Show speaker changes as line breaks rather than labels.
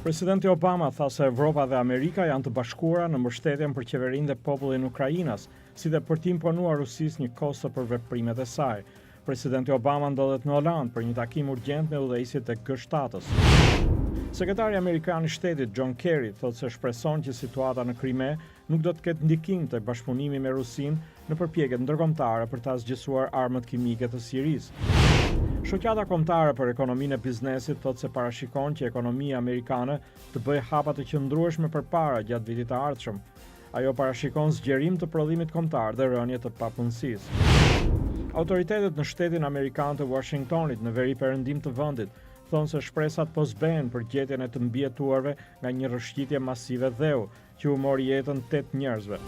Presidenti Obama tha se Evropa dhe Amerika janë të bashkuara në mbështetjen për qeverinë dhe popullin ukrainas, si dhe për t'i imponuar Rusisë një kosto për veprimet e saj. Presidenti Obama ndodhet në Holandë për një takim urgjent me udhëheqësit e G7-s. Sekretari Amerikan I Shtetit John Kerry thotë se shpreson që situata në Krime nuk do të ketë ndikim tek bashkëpunimi me Rusinë në përpjekjet ndërkombëtare për ta zgjësuar armët kimike të Sirisë. Shoqata kombëtare për ekonominë e biznesit thotë se parashikon që ekonomia amerikane të bëjë hapa të qëndrueshme përpara gjatë vitit të ardhshëm. Ajo parashikon zgjerim të prodhimit kombëtar dhe rënje të papunësisë. Autoritetet në shtetin amerikan të Washingtonit në veri perëndim të vendit thonë se shpresat po zbehen për gjetjen e të mbijetuarve nga një rrëshqitje masive dheu që u mori jetën 8 njerëzve.